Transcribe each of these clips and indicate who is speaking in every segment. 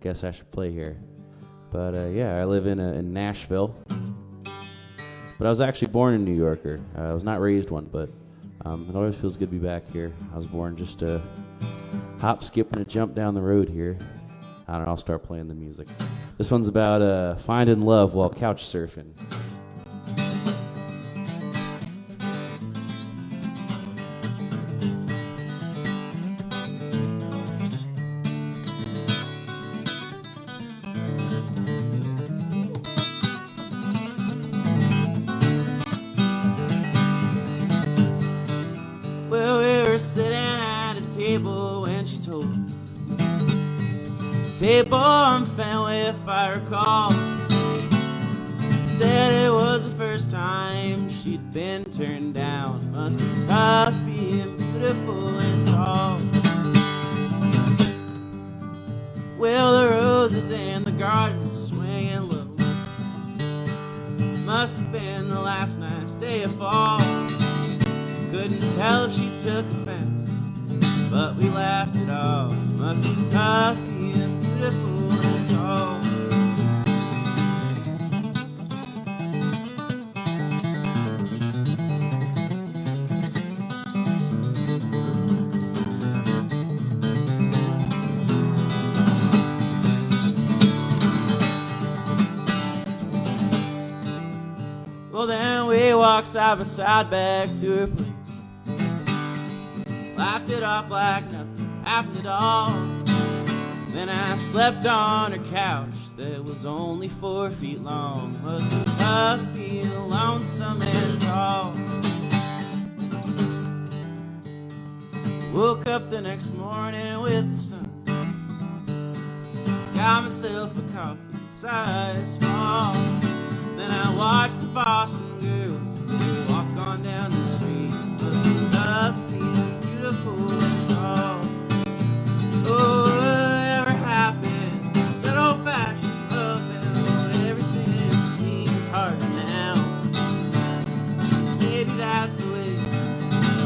Speaker 1: guess I should play here. But yeah, I live in Nashville. But I was actually born a New Yorker. I was not raised one, but it always feels good to be back here. I was born just a hop, skip, and a jump down the road here. I don't know, I'll start playing the music. This one's about finding love while couch surfing.
Speaker 2: Well, we were sitting at a table when she told me, table on Fenway, if I recall. Said it was the first time she'd been turned down. Must be tough being beautiful and tall. Well, the roses in the garden swinging low. Must have been the last nice day of fall. Couldn't tell if she took offense, but we laughed it off. Must be tough being beautiful and tall. Well, then we walked side by side back to her place. Laughed it off like nothing happened at all. Then I slept on her couch that was only 4 feet long. Must be tough being lonesome and tall. Woke up the next morning with the sun. Got myself a coffee, size small. Then I watched the Boston girls walk on down the street. Must be tough being beautiful and tall. Oh, whatever happened, that old-fashioned love and everything seems harder now. Maybe that's the way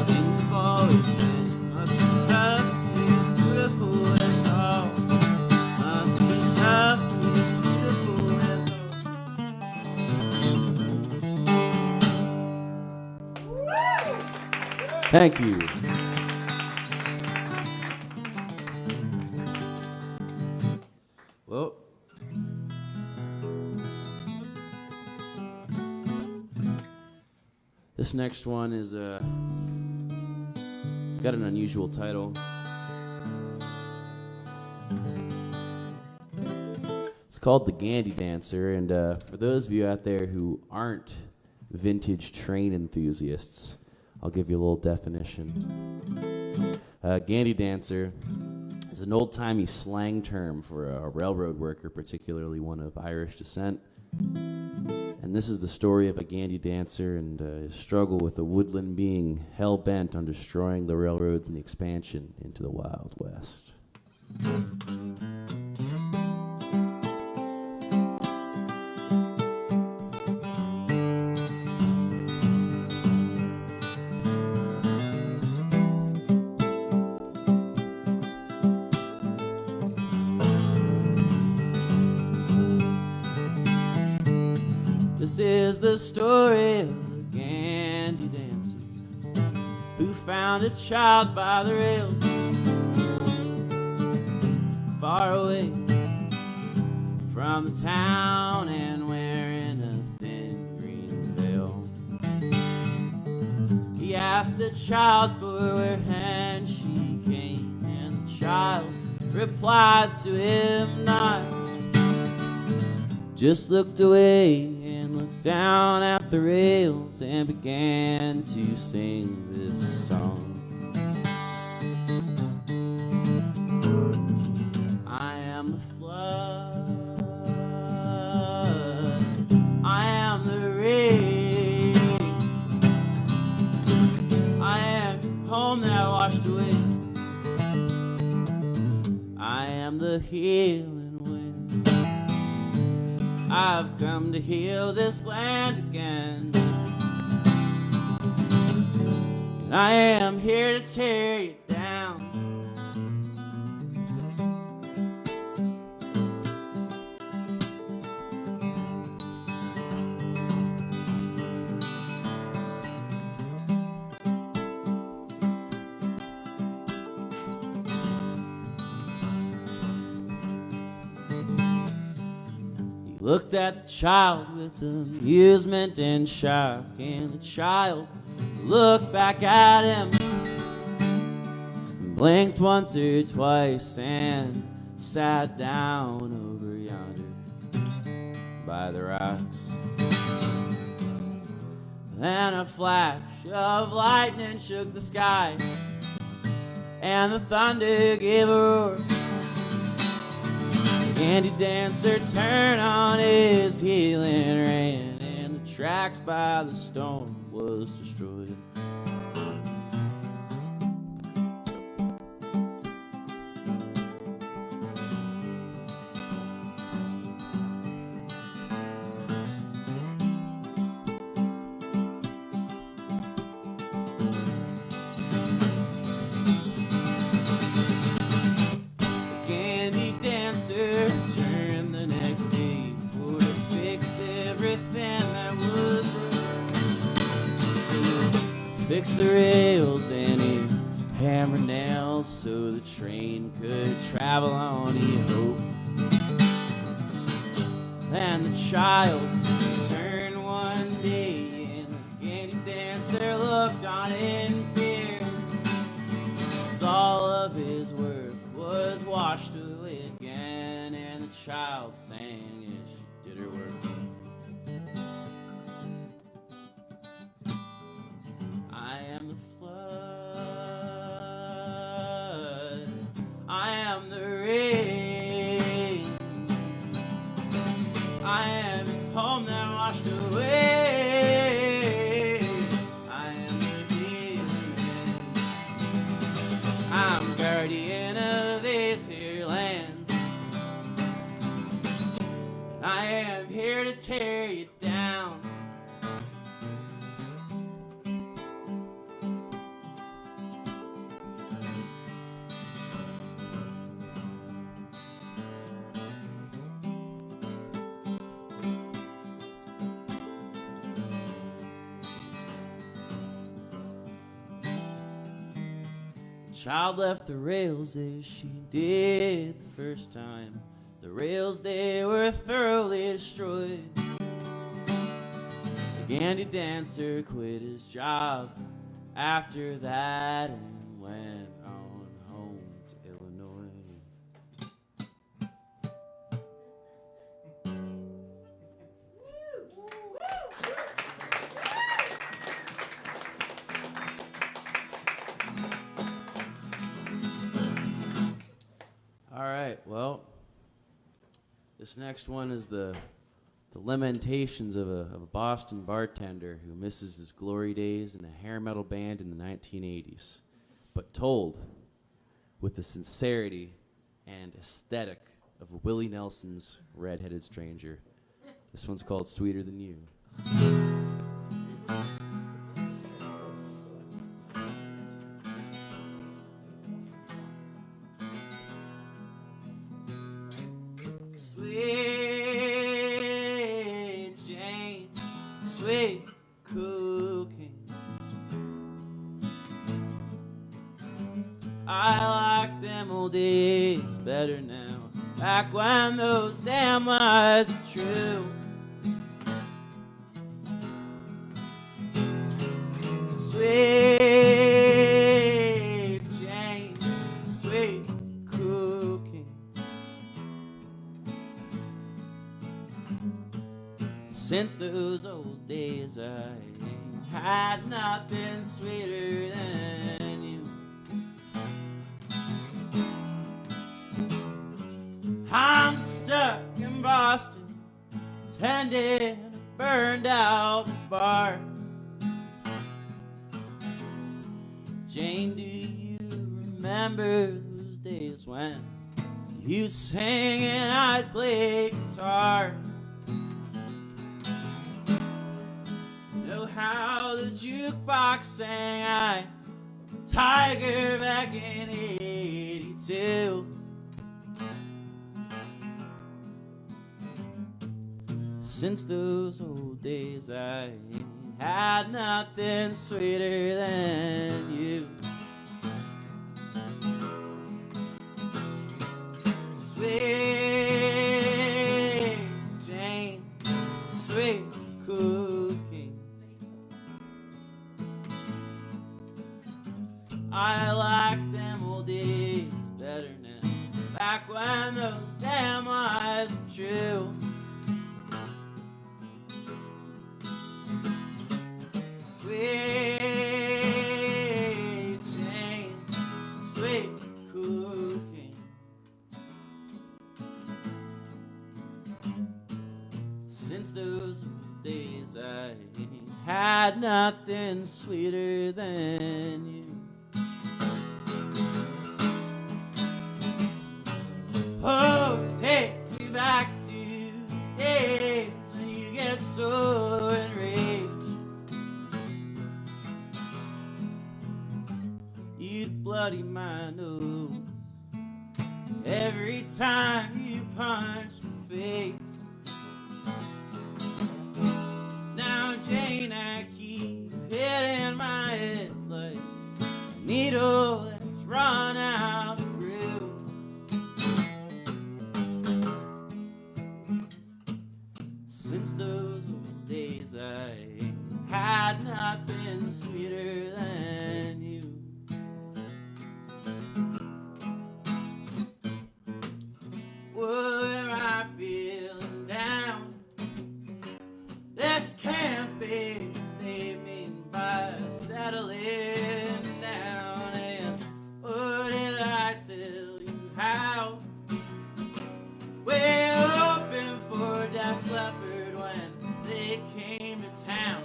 Speaker 2: things have always been. Must be tough being beautiful and tall. Must be tough being beautiful and tall.
Speaker 1: Thank you.
Speaker 2: Well,
Speaker 1: this next one is it's got an unusual title. It's called The GANDY Dancer, and for those of you out there who aren't vintage train enthusiasts, I'll give you a little definition. GANDY Dancer is an old-timey slang term for a railroad worker, particularly one of Irish descent. And this is the story of a Gandy dancer and his struggle with a woodland being hell-bent on destroying the railroads and the expansion into the Wild West.
Speaker 2: this is the story of a Gandy dancer who found a child by the rails, far away from the town and wearing a thin green veil. He asked the child for her hand, she came, and the child replied to him not, just looked away and looked down at the rails and began to sing this song. I am the flood, I am the rain, I am home that washed away, I am the healing wind. I've come to heal this land again, and I am here to tear you down. looked at the child with amusement and shock, and the child looked back at him, blinked once or twice, and sat down over yonder by the rocks. Then a flash of lightning shook the sky, and the thunder gave a roar. The Gandy dancer turned on his heel and ran, and the tracks by the stone was destroyed. Fixed the rails and he hammered nails so the train could travel on, he hoped. And the child turned one day and the Gandy dancer looked on in fear, 'cause all of his work was washed away again, and the child sang as she did her work. I am the flood, I am the rain, I am the home that washed away, I am the healing, I'm guardian of these here lands, and I am here to tear you down. Child left the rails as she did the first time. The rails, they were thoroughly destroyed. The Gandy dancer quit his job after that and went on home to Illinois. All right, well, this next one is the lamentations of a Boston bartender who misses his glory days in a hair metal band in the 1980s, but told with the sincerity and aesthetic of Willie Nelson's Red-Headed Stranger. This one's called Sweeter Than You. Sweet Jane, sweet cooking, I like them old days better now, back when those damn lies were true. Sweet Jane, sweet cooking, since those old days I ain't had nothing sweeter than you. I'm stuck in Boston, tending a burned out bar. Jane, do you remember those days when you sang and I'd play guitar? Know how the jukebox sang I Tiger back in '82. Since those old days I ain't had nothing sweeter than you. Sweet Jane, I like them old days better now. Back when those damn lies were true. Sweet Jane, sweet cooking. Since those days I had nothing sweeter than you. Oh, take me back to days when you get so enraged. You'd bloody my nose every time you punch my face. Now, Jane, I keep hitting my head like a needle that's run out of glue. Since those old days, I had nothing sweeter than you. Well, am I feeling down? This can't be naming by settling down. And what did I tell you how? We're open for Def Leppard when they came to town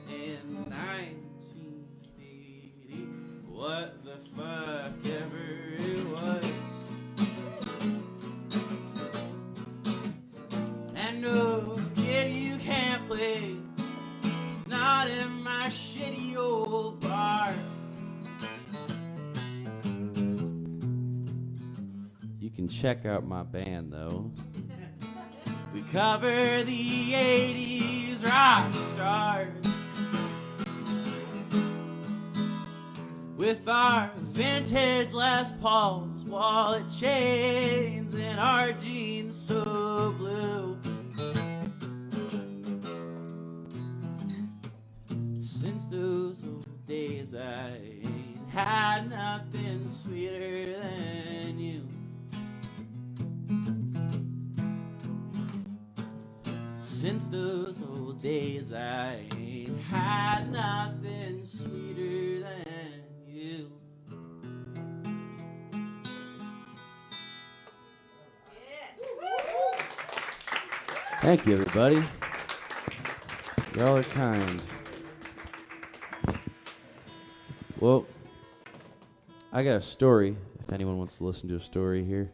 Speaker 2: in 1980. What the fuck ever it was. And no, kid, you can't play, not in my shitty old bar.
Speaker 1: You can check out my band, though.
Speaker 2: We cover the 80s rock stars with our vintage Les Pauls, wallet chains, and our jeans so blue. Since those old days, I ain't had nothing sweeter than you. Since those old days, I ain't had nothing sweeter than you.
Speaker 1: Thank you, everybody. Y'all are kind. Well, I got a story, if anyone wants to listen to a story here.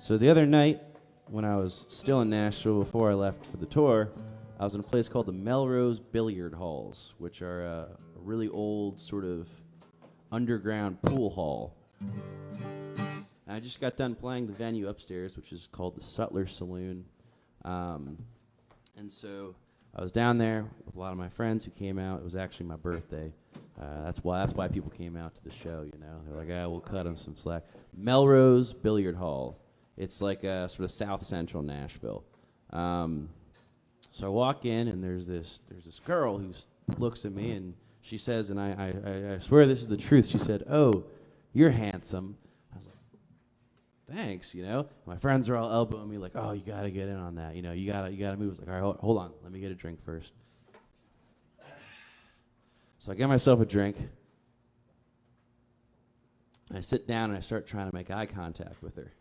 Speaker 1: So the other night, when I was still in Nashville before I left for the tour, I was in a place called the Melrose Billiard Halls, which are a really old sort of underground pool hall. And I just got done playing the venue upstairs, which is called the Sutler Saloon. And so I was down there with a lot of my friends who came out. It was actually my birthday. That's why people came out to the show, you know. They're like, we'll cut them some slack. Melrose Billiard Hall. It's like a sort of South Central Nashville. So I walk in, and there's this girl who looks at me, and she says, and I swear this is the truth. She said, "Oh, you're handsome." I was like, "Thanks," you know. My friends are all elbowing me like, "Oh, you gotta get in on that, you know. You gotta move." I was like, "All right, hold on, let me get a drink first." So I get myself a drink. I sit down and I start trying to make eye contact with her.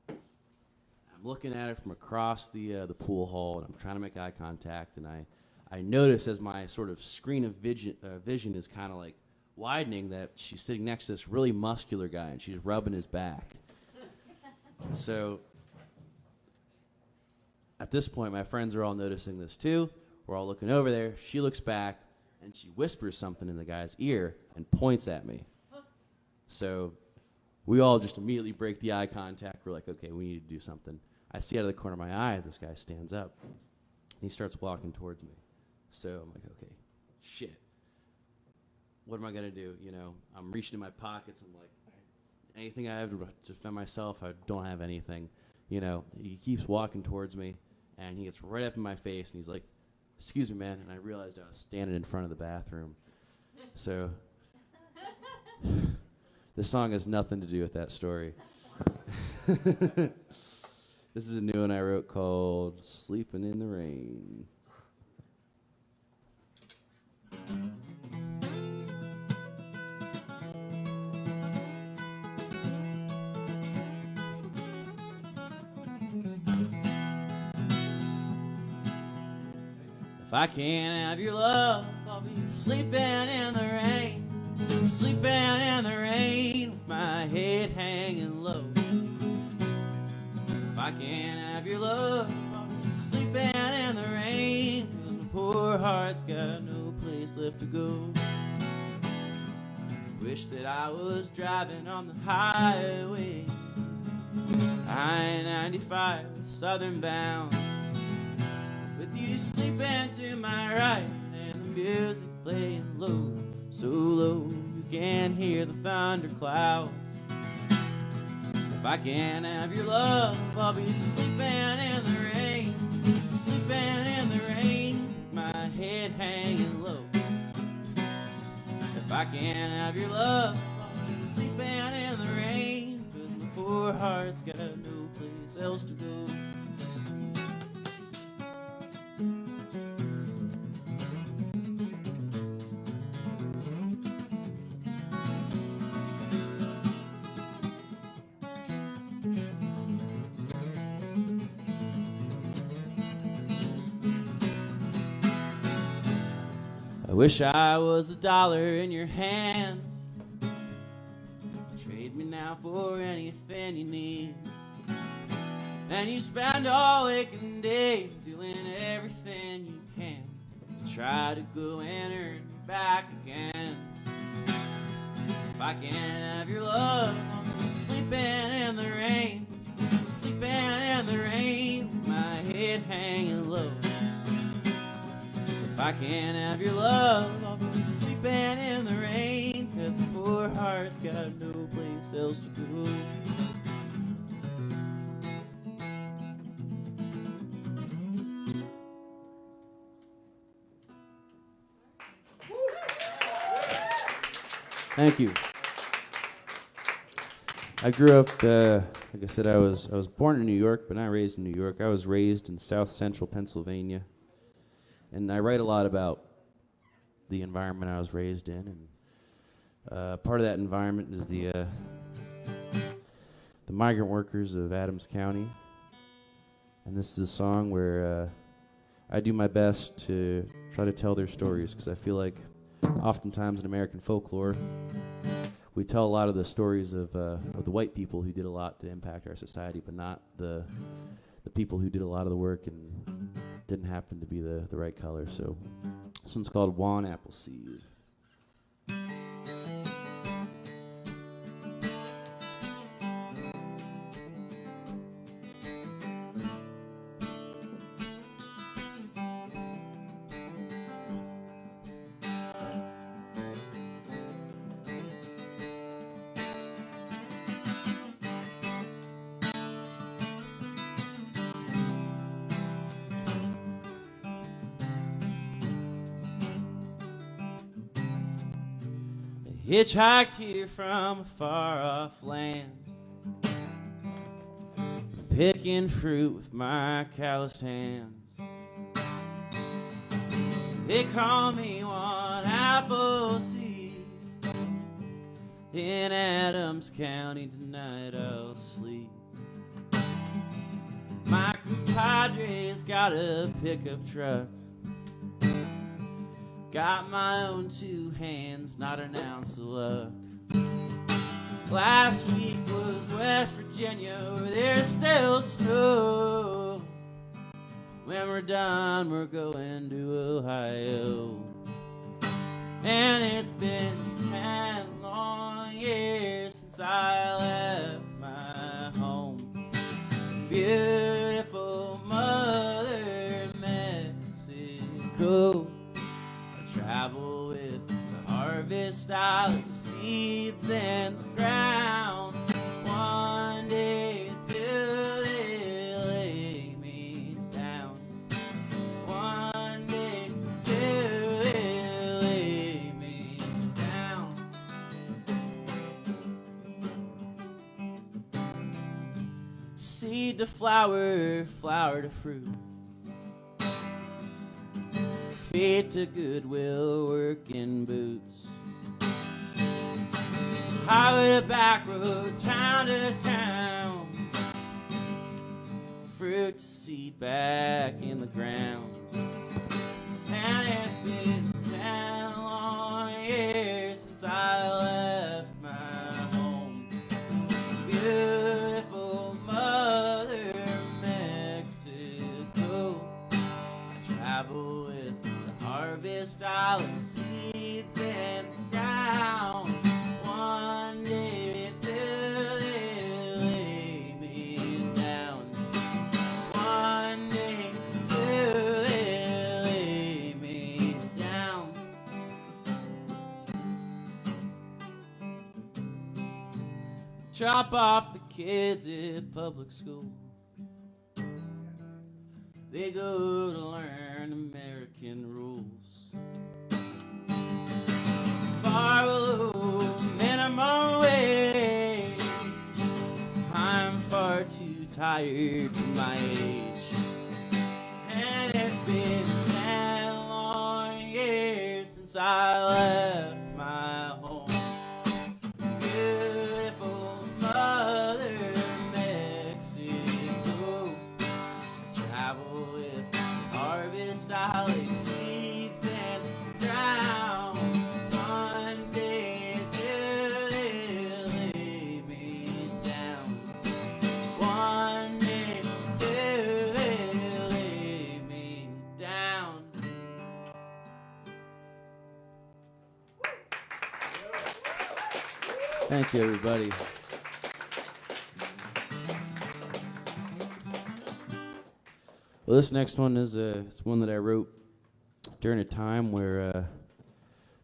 Speaker 1: I'm looking at her from across the pool hall, and I'm trying to make eye contact, and I notice as my sort of screen of vision is kind of like widening that she's sitting next to this really muscular guy, and she's rubbing his back. So at this point, my friends are all noticing this too. We're all looking over there. She looks back, and she whispers something in the guy's ear and points at me. So we all just immediately break the eye contact. We're like, okay, we need to do something. I see out of the corner of my eye, this guy stands up. And he starts walking towards me. So I'm like, okay, shit. What am I going to do? You know, I'm reaching in my pockets. I'm like, anything I have to defend myself, I don't have anything. You know, he keeps walking towards me, and he gets right up in my face, and he's like, "Excuse me, man." And I realized I was standing in front of the bathroom. So this song has nothing to do with that story. This is a new one I wrote called Sleeping in the Rain.
Speaker 2: If I can't have your love, I'll be sleeping in the rain, sleeping in the rain with my head hanging low. If I can't have your love, I'll be sleeping in the rain, 'cause my poor heart's got no place left to go. Wish that I was driving on the highway, I-95 southern bound, with you sleeping to my right and the music playing low, so low you can't hear the thunderclouds. If I can't have your love, I'll be sleeping in the rain, sleeping in the rain with my head hanging low. If I can't have your love, I'll be sleeping in the rain, 'cause my poor heart's got no place else to go. I wish I was the dollar in your hand. Trade me now for anything you need, and you spend all waking day doing everything you can to try to go and earn me back again. If I can't have your love, I'll be sleeping in the rain, sleeping in the rain with my head hanging low. If I can't have your love, I'll be sleeping in the rain, 'cause my poor heart's got no place else to go.
Speaker 1: Thank you. I grew up, like I said, I was born in New York, but not raised in New York. I was raised in South Central Pennsylvania. And I write a lot about the environment I was raised in, and part of that environment is the migrant workers of Adams County. And this is a song where I do my best to try to tell their stories, because I feel like oftentimes in American folklore, we tell a lot of the stories of the white people who did a lot to impact our society, but not the people who did a lot of the work and didn't happen to be the right color. So this one's called JUAN Appleseed.
Speaker 2: Hitchhiked here from a far-off land, picking fruit with my calloused hands. They call me one Appleseed. In Adams County tonight I'll sleep. My compadre's got a pickup truck, got my own two hands, not an ounce of luck. Last week was West Virginia, where there's still snow. When we're done, we're going to Ohio. And it's been 10 long years since I left my home. Beautiful mother Mexico. Travel with the harvest out of the seeds and the ground. One day till they lay me down. One day till they lay me seed to flower, flower to fruit, feet to goodwill, working boots, highway to back road, town to town, fruit to seed back in the ground. And it's been 10 long years since I left my home, beautiful mother Mexico. I travel with the harvest, I'll of seeds and ground. One day till they lay me down. One day till they lay me down. Drop off the kids at public school. They go to learn American rules. Far below minimum wage, I'm far too tired for my age. And it's been 10 long years since I left my home, beautiful mother Mexico. Travel with harvest, I'll lay seeds and drown. One day till they lay me down. One day till they lay me down.
Speaker 1: Thank you, everybody. Well, this next one is it's one that I wrote during a time where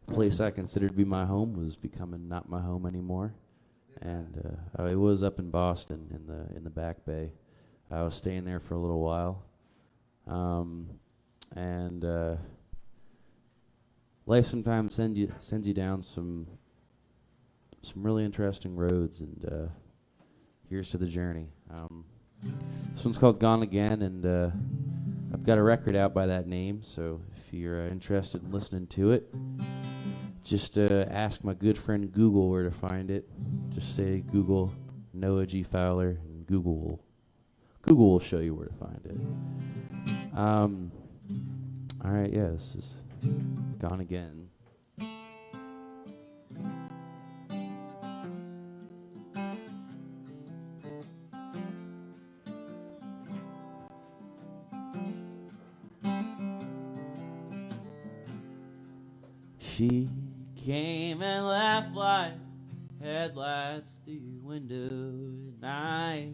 Speaker 1: the place I considered to be my home was becoming not my home anymore, and it was up in Boston in the Back Bay. I was staying there for a little while, and life sometimes sends you down some really interesting roads, and here's to the journey. This one's called Gone Again, and I've got a record out by that name, so if you're interested in listening to it, just ask my good friend Google where to find it. Just say Google Noah G. Fowler, and Google will show you where to find it. All right, yeah, this is Gone Again.
Speaker 2: She came and left like headlights through your window at night.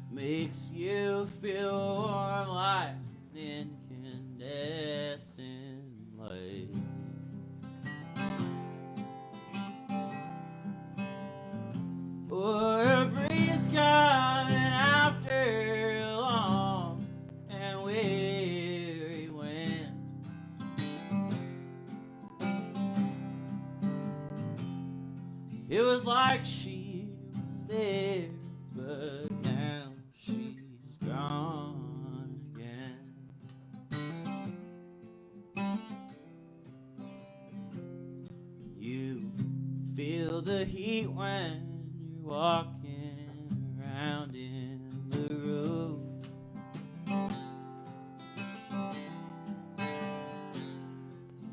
Speaker 2: Makes you feel warm like an incandescent light. Or a breeze coming after a long and weary wind. It was like she was there, but now she's gone again. You feel the heat when you're walking around in the road.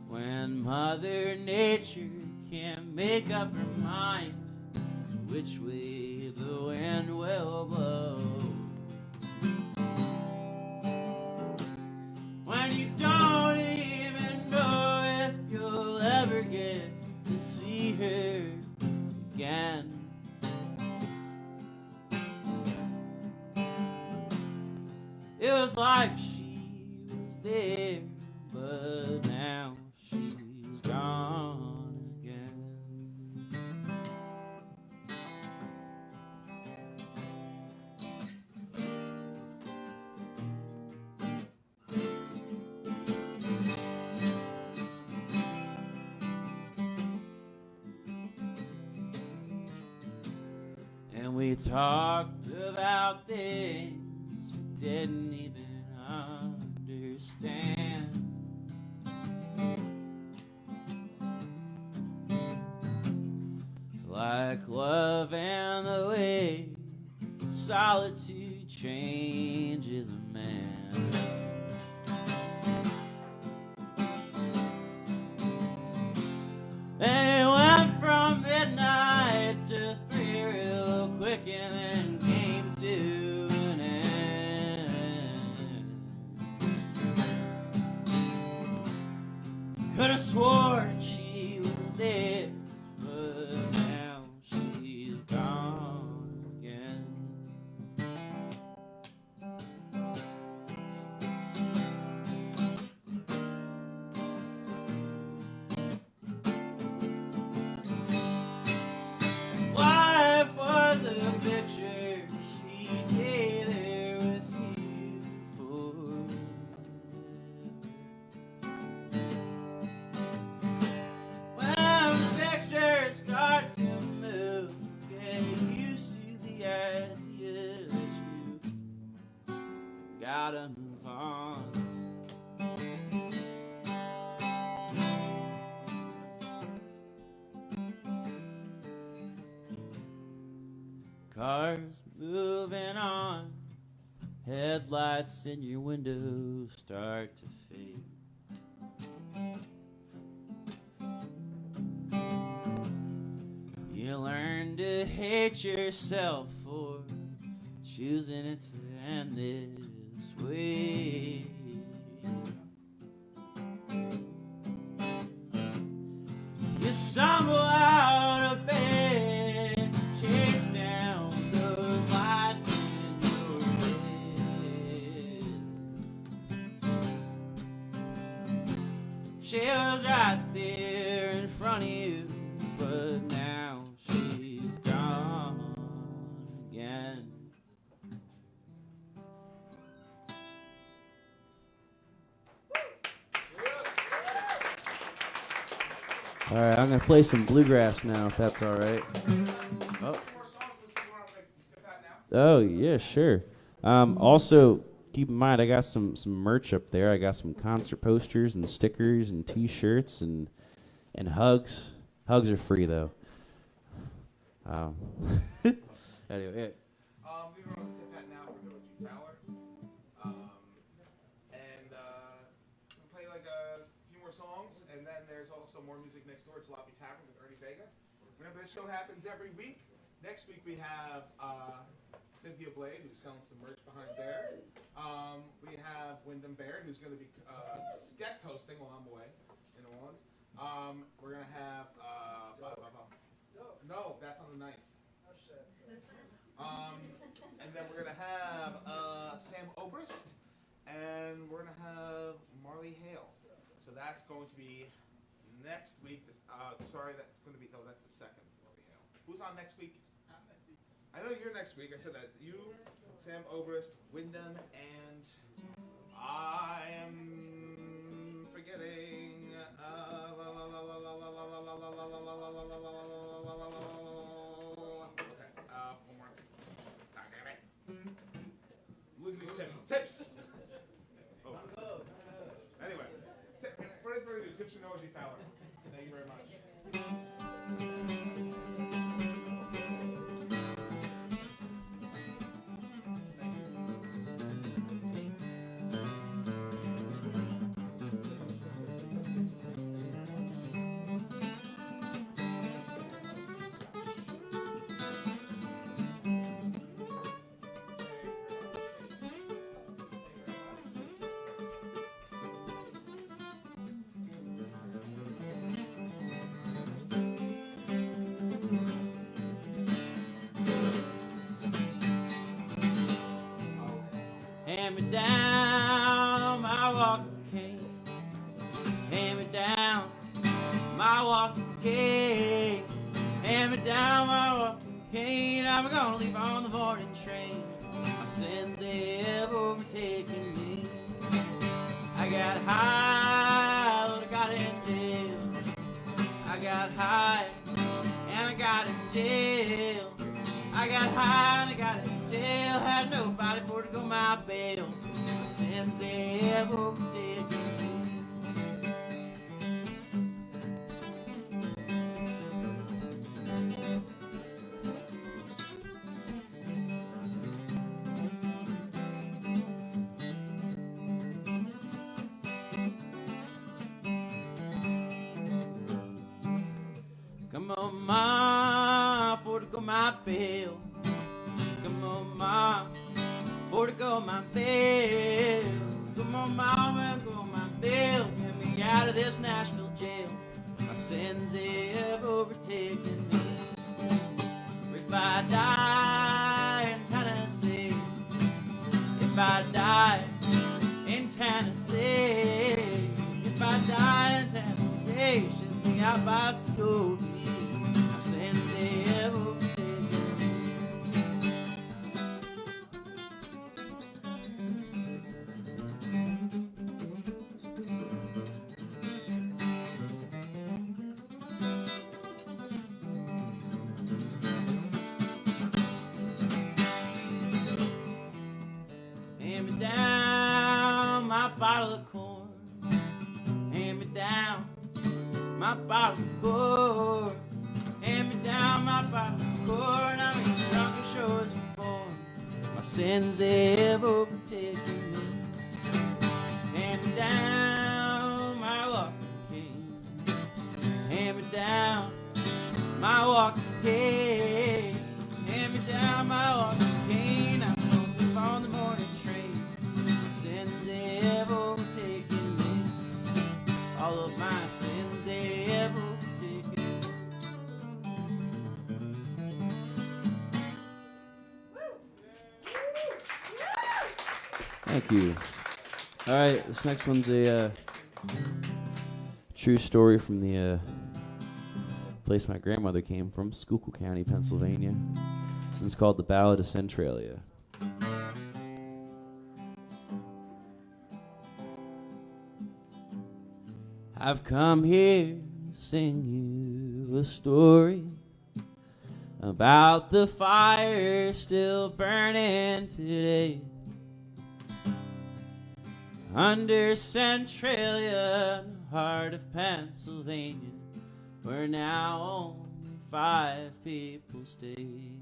Speaker 2: When Mother Nature can't make up her mind which way the wind will blow. When you don't even know if you'll ever get to see her again. It was like she was there, but now she's gone again. We talked about things we didn't even understand. Like love and the way solitude changes a man. They went from midnight to 3 real quick and then came to an end. Could have sworn she was dead, but now she's gone again. Life was a picture she lay there with you for. When the pictures start to move, get used to the idea that you gotta move on. Cars moving on, headlights in your window start to fade. You learn to hate yourself for choosing it to end this way. You stumble out of bed, chase down those lights in your head. She was right there in front of you, but now she's gone again.
Speaker 1: All right, I'm going to play some bluegrass now, if that's all right. Oh, yeah, sure. Also, keep in mind, I got some merch up there. I got some concert posters and stickers and T-shirts and hugs. Hugs are free, though. Anyway,
Speaker 3: We were on tip hat now for Fowler. And we'll play like a few more songs, and then there's also more music next door, Jalopy Tavern with Ernie Vega. Remember, this show happens every week. Next week we have Cynthia Blade, who's selling some merch behind there. We have Wyndham Baird, who's going to be guest hosting while I'm away in New Orleans. We're going to have... No, that's on the 9th. And then we're going to have Sam Obrist, and we're going to have Marley Hale. So that's going to be next week. Sorry, that's going to be... No, that's the second Marley Hale. Who's on next week? I know you're next week. I said that. You, Sam Obrist, Wyndham, and I am forgetting. Okay. One more. Losing these tips. Tips. Oh. Anyway, for tips from Noah G. Fowler. Thank you very much.
Speaker 2: Hand me down my walking cane. Hand me down my walking cane. Hand me down my walking cane. I'm gonna leave on the morning train. My sins have overtaken me. I got high, but I got in jail. I got high and I got in jail. I got got high and I got in jail. Had nobody for to go my bail. My sins they have overtaken me. Come on, ma, for to go my bail. Come on, ma, for to go my bail. Come on, mama, go my bail. Get me out of this Nashville jail. My sins they have overtaken me. If I die in Tennessee, if I die in Tennessee, if I die in Tennessee, ship me out by school. My sins they have overtaken me. Hand me down my bottle of corn. Hand me down my bottle of corn. Hand me down my bottle of corn. I'm as drunk as sure as I'm born. My sins they have overtaken me. Hand me down my walking cane. Hand me down my walking cane. Hand me down my walking cane. I'm going on the morning train. My sins they have overtaken me. All of my sins they have overtaken me.
Speaker 1: Thank you. All right, this next one's a true story from the place my grandmother came from, Schuylkill County, Pennsylvania. This one's called The Ballad of Centralia. I've come here to sing you a story about the fire still burning today. Under Centralia, in the heart of Pennsylvania, where now only 5 people stay.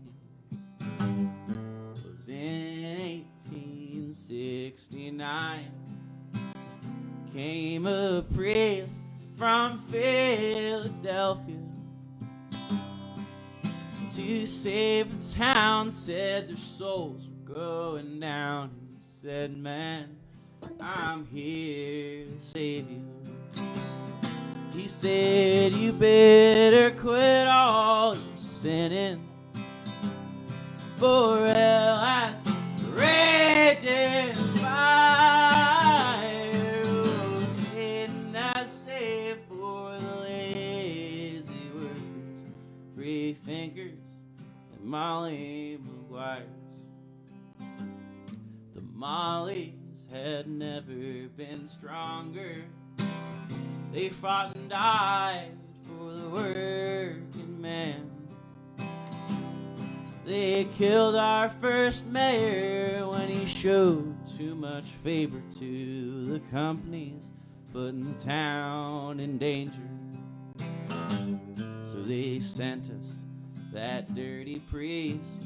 Speaker 1: It was in 1869, came a priest from Philadelphia to save the town. Said their souls were going down. He said, man, I'm here to save you. He said, you better quit all your sinning, for hell has raging fire. Oh, Satan has saved for the lazy workers, free thinkers, and Molly McGuires. The Mollies had never been stronger. They fought and died for the working man. They killed our first mayor when he showed too much favor to the companies, putting the town in danger. So they sent us that dirty priest,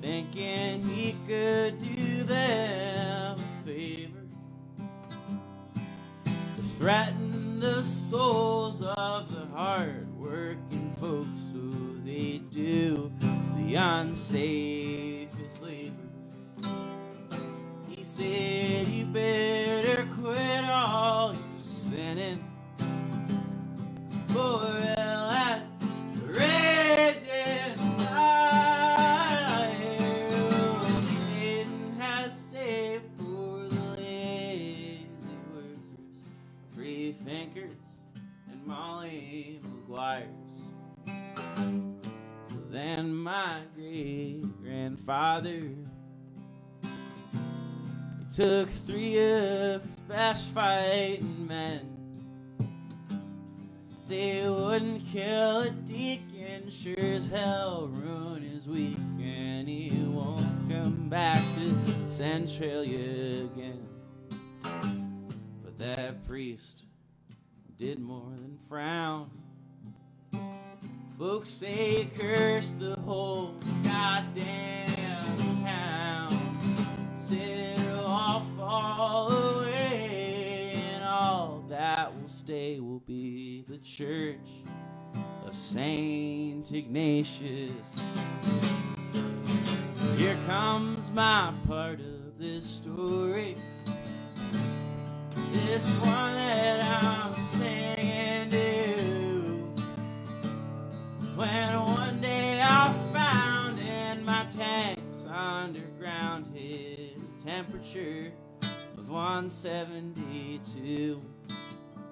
Speaker 1: thinking he could do them a favor, to threaten the souls of the hard-working folks, so they do the unsafest labor. He said, you better quit all your sinning, for hell has raging fire. Satan has saved for the lazy workers, free thinkers, and Molly McGuires. So then my great-grandfather, he took 3 of his best fighting men. They wouldn't kill a deacon
Speaker 2: can sure as hell ruin his week, and he won't come back to Centralia again. But that priest did more than frown. Folks say he cursed the whole goddamn town. Said it'll all fall away, and all that will stay will be the church of Saint Ignatius. Here comes my part of this story, this one that I'm singing to. When one day I found in my tanks underground hit a temperature of 172,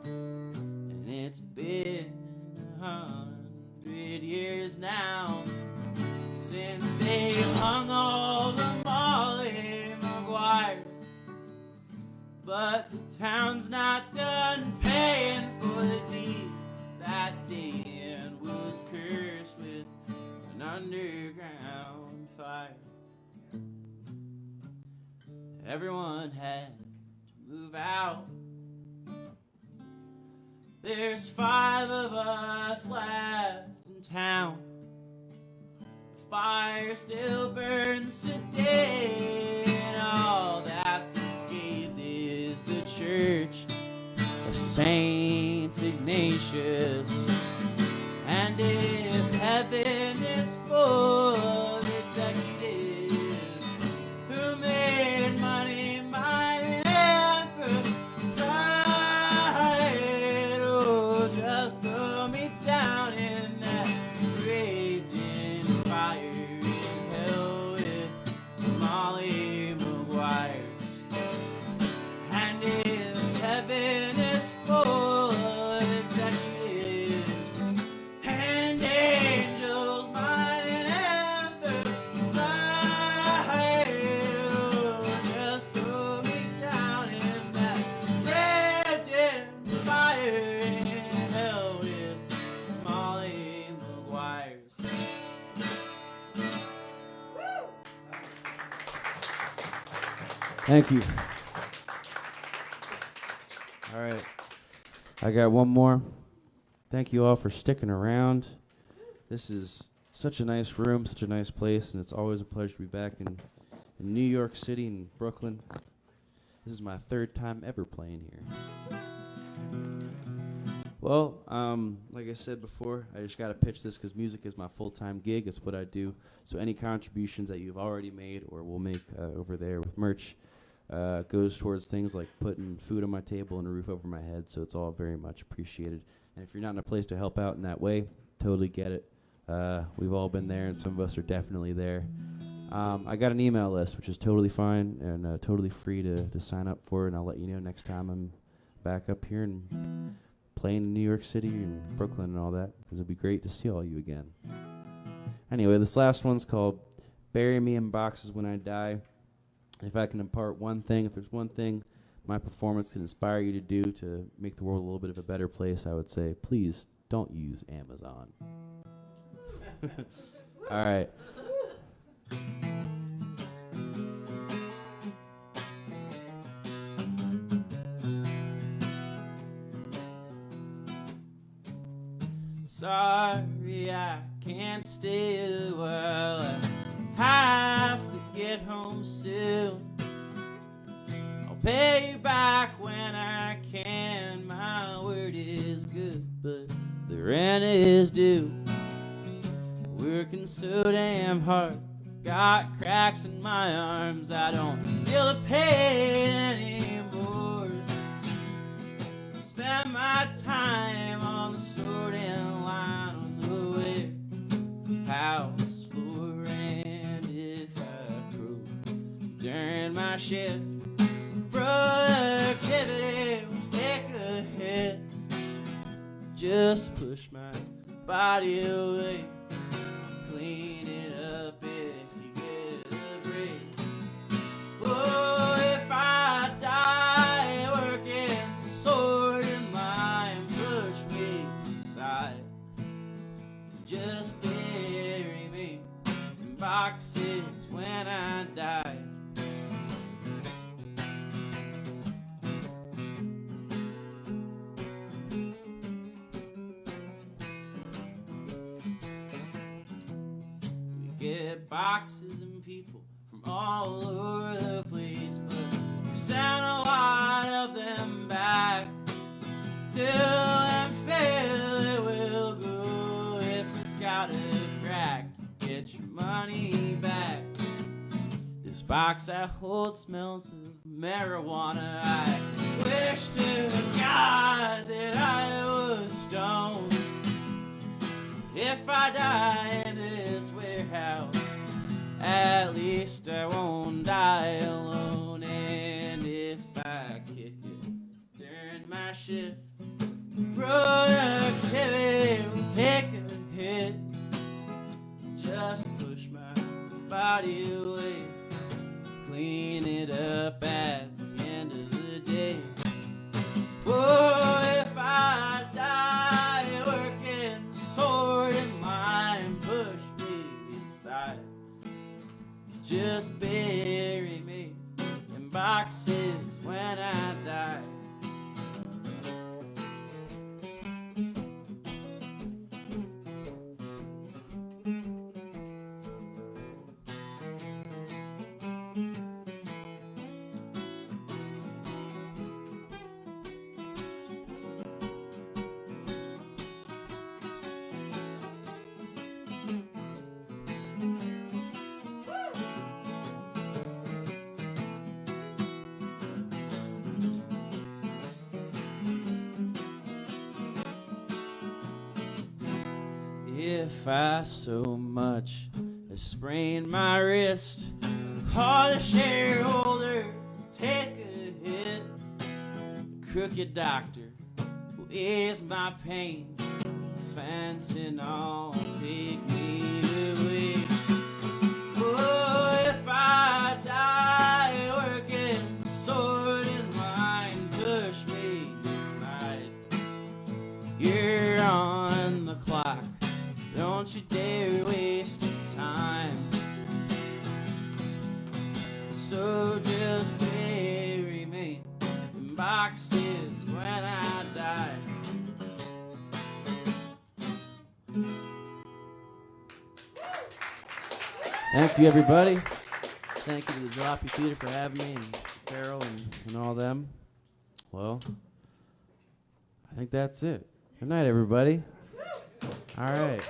Speaker 2: and it's been 100 years now since they hung all the Molly Maguires. But the town's not done paying for the deeds that day, and was cursed with an underground fire. Everyone had to move out. There's 5 of us left in town. The fire still burns today, and all that's unscathed is the church of Saint Ignatius. And if heaven is full of executives who made money mighty emphasized, oh, just throw me down in that raging fire in hell with Molly Maguires. And if heaven is full of executives and angels mighty emphasize, just throw me down in that raging fire in hell with Molly Maguires.
Speaker 1: Thank you. All right. I got one more. Thank you all for sticking around. This is such a nice room, such a nice place, and it's always a pleasure to be back in New York City and Brooklyn. This is my 3rd time ever playing here. Well, like I said before, I just got to pitch this because music is my full-time gig. It's what I do. So any contributions that you've already made or will make over there with merch goes towards things like putting food on my table and a roof over my head. So it's all very much appreciated. And if you're not in a place to help out in that way, totally get it. We've all been there, and some of us are definitely there. I got an email list, which is totally fine and totally free to sign up for, and I'll let you know next time I'm back up here and playing in New York City and Brooklyn and all that, because it'd be great to see all you again. Anyway, this last one's called Bury Me in Boxes When I Die. If I can impart one thing, if there's one thing my performance can inspire you to do to make the world a little bit of a better place, I would say, please don't use Amazon. All right.
Speaker 2: Sorry I can't stay a while, I have to get home soon. I'll pay you back when I can, my word is good, but the rent is due. Working so damn hard, got cracks in my arms, I don't feel the pain anymore. Spend my time on the sorting line on the warehouse floor, and if I croak during my shift, productivity will take a hit. Just push my body away, clean it up if you get a break. Oh, if I die working the sword in my push me aside, just get boxes and people from all over the place, but we send a lot of them back till and feel it will go. If it's got a crack, get your money back. This box I hold smells of marijuana. I wish to God that I was stoned. If I die in this warehouse, at least I won't die alone. And if I kick it during my shift, productivity will take a hit. Just push my body away, clean it up at the end of the day. Oh, if I die working sword and mind, push me inside. Just bury me in boxes when I die. If I so much as sprain my wrist, all the shareholders take a hit. Crooked doctor will ease my pain. Fentanyl, take me away. Oh, if I die working sword and line, push me aside. You're on the clock. Don't you dare waste your time. So just bury me in boxes when I die.
Speaker 1: Thank you, everybody. Thank you to the Jalopy Theater for having me, and Carol and all them. Well, I think that's it. Good night, everybody. All right.